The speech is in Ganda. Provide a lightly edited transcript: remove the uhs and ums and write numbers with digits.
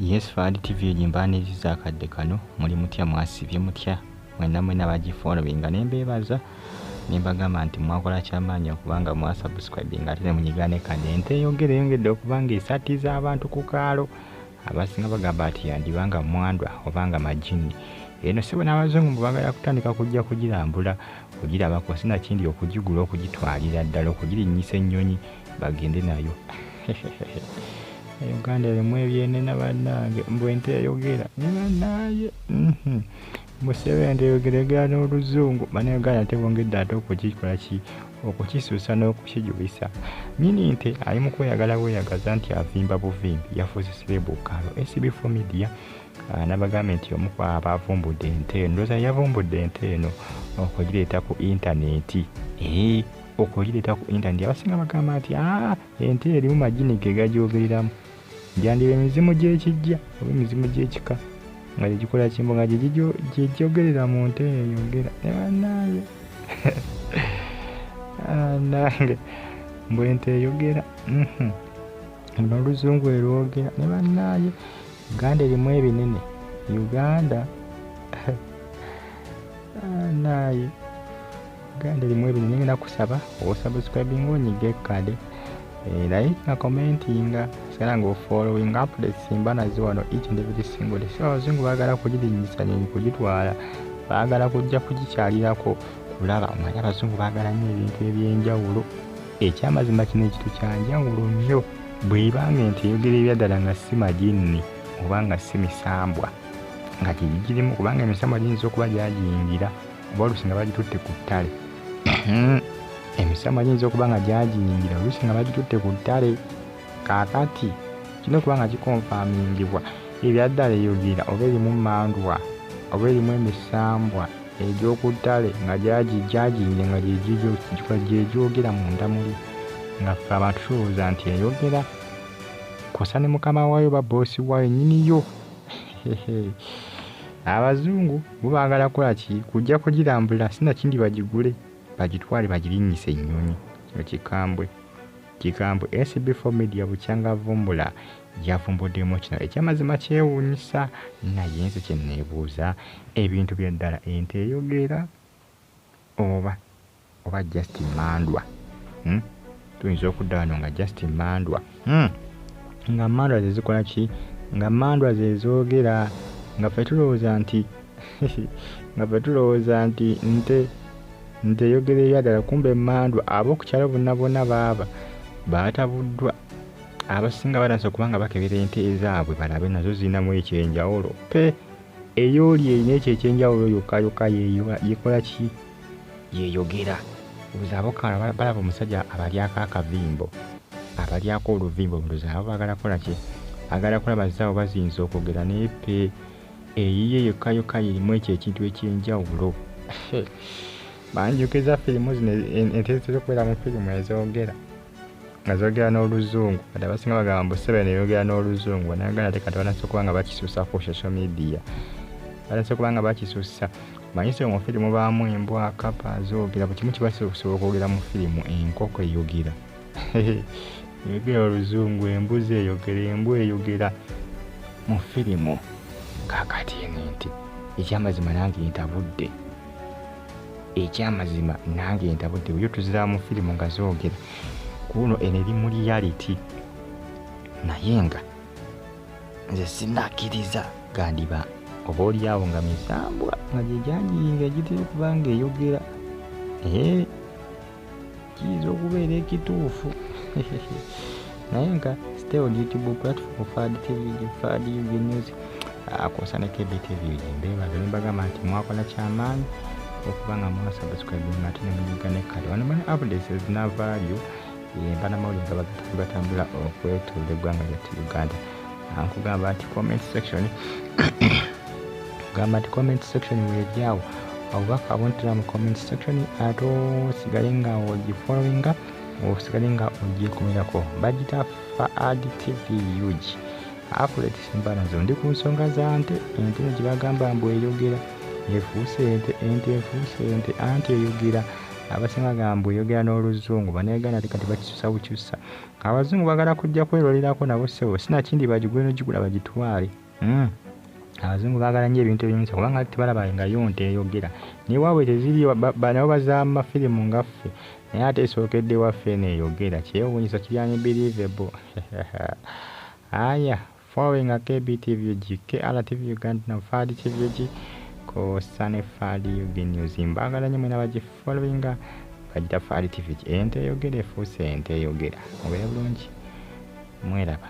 Yes, Fadi TV ejimbaniriza akadde kano muli mutya mwasibye mutya mwenna bagifollowinga nembeebaza nembagamba nti mwakola kyamaanyi okubanga mwasubscribinga ate ne munyigane kade Ente Eyogera eyongedde okubanga esatiza abantu ku kaalo abasinga bagamba nti yandibanga mwandwa obanga majini eno sibo n'abazungu bagala kutandika kujja kugirambula kugirabako sinakindi okugigula okugitwalira ddala okugirinnyisa ennyonyi bagende nayo Uganda erimu ebyenena bannange mbu Ente Eyogera ne bannaye Musebe Ente Eyogera n'oluzungu bannayuganda tebongedde ate okukikola ki okukisuusa n'okukijubisa nnyini nte ali mu kweyagala weeyagaza nti avimba buvimbi yafuuse sirebukaalo SB4 Media n'abagambye nti omu ku abo avumbudde ente eno ndowooza yavumbudde ente eno okugireeta ku intaneti okugireeta ku intaneti abasinga bagamba nti ente erimu majini ge gagyogereramu njandiba emizimu gy'ekijja oba emizimu gy'ekika nga gyegikola kimbo nga gyegyogerera mu Ente Eyogera ne bannaaye nange mbu Ente Eyogera n'oluzungu erwogera ne bannaaye Uganda erimu ebinene Uganda naaye Uganda erimu ebinene ngenda kusaba osubscribing onyige kade naye nga commentinga sala nga following updates mbanazo wano each and every single day so abazungu baagala kugirinnyisa nini kugitwala baagala kujja kugikyalirako kulaba omanya abazungu baagala nnyo ebintu ebyenjawulo ekyamazima kino ekitu kyanjawulo nnyo bwebanga Ente Eyogera ebyaddala nga si majini oba nga si misambwa nga gigirimu kubanga emisambwa giyinza okuba gyagiyingira oba oluusi nga bagitutte ku ttale emisambwa giyinza okuba nga gyagiyingira oluusi nga bagitutte ku ttale kaakati kino okuba nga kikonfamingibwa ebyaddala Eyogera oba erimu mandwa oba erimu emisambwa egy'oku ttale nga gyagiyingira nga gyegyogera munda muli nga ffe abantu tulowooza nti eyogera kosa ne mukama waayo ba boosi waayo nnyiniyo abazungu bo baagala kukola ki kujja kugirambula sinakindi bagigule bagitwale bagirinnyise ennyonyi kino kikambwe SB4 Media bukyanga avumbula yavumbuddemu kino ekyamazima kyewuunyisa naye nze kye neebuuza ebintu byaddala Ente Eyogera oba just mandwa tuyinza okudda wano nga just mandwa nga mandwa ze zikola ki nga mandwa ze zoogera nga ffe tulowooza nti Ente Eyogera ebyaddala kumbe mandwa ab'oku kyalo bonna baaba baatabuddwa abasinga batanse okubanga bakebera ente ezaabwe balabe nazo zirinamu ekyenjawulo pe eyooli erina ekyo ekyenjawulo yokka yekola ki yeeyogera obuza abokala balaba omusajja abalyako akavimbo abalyako oluvimbo obuloza abo baagala kola ki agala kulaba zaabo baziyinza okwogera naye pe eyiye yokka yerimu ekyo ekintu ekyenjawulo banjukiriza firimu zino ente zitokubeera mu firimu ezoogera nga zoogera n'oluzungu kati abasinga bagamba mbu Museveni eyogera n'oluzungu banayuganda te kati banase okuba nga bakisuusa ku social media banase okuba nga bakisuusa manyise mu firimu baamu embwa kapa zoogera buli kimu kibasobola okwogera mu firimu enkoko eyogera eyogera oluzungu embuzi eyogera embwa eyogera mu firimu kaakati eno nti ekyamazima nange ntabudde bwe tuzira mu firimu nga zoogera kuno eno eri mu reality naye nga nze sinakkiriza gandiba oba oliawo nga misambwa nga gyegyagiyinga gitera okuba nga eyogera kiyinza okubeera ekituufu naye nga stay on YouTube platform Fadi TV Fadi News akosa ne KB TV mbeebaza nembagamba nti mwakola kyamaanyi okubanga mwasubscribinga ate ne munyigane kale wano bane updates ezina value banamawulire nga batambula okwetoolera eggwanga lyattu Uganda nkugamba nti comment section weeryawo obubaka buntira mu comment section ate osigale nga ogifollowinga osigale nga ogikumirako bagita Fadi TV UG accurate simbanazo ndi ku nsonga za ente gye bagamba mbu eyogera efuuse ente efuuse ente anti eyogera abasinga gamba oyogera n'oluzungu bannayuganda kati bakisusa bukyusa. Abazungu bagala kujja kwerolerako nabo ssebo sinakindi bagigwe n'ogigula bagitwale. Abazungu baagala nnyo ebintu ebinyusa kubanga tebalaba nga yo Ente Eyogera. Naye waabwe teziriyo nabo bazaama firimu nga ffe naye ate esookedde waffe eno eyogera kyewuunyisa kiri unbelievable. Aya following KBTVG, KRTV Uganda na Fadi TVG ko Sane Fadi Uganda News. Mbagala nnyo mwena bagifollowinga bagita Fadi TVG. Ente Eyogera efuuse Ente Eyogera. Mubeere bulungi mweraba.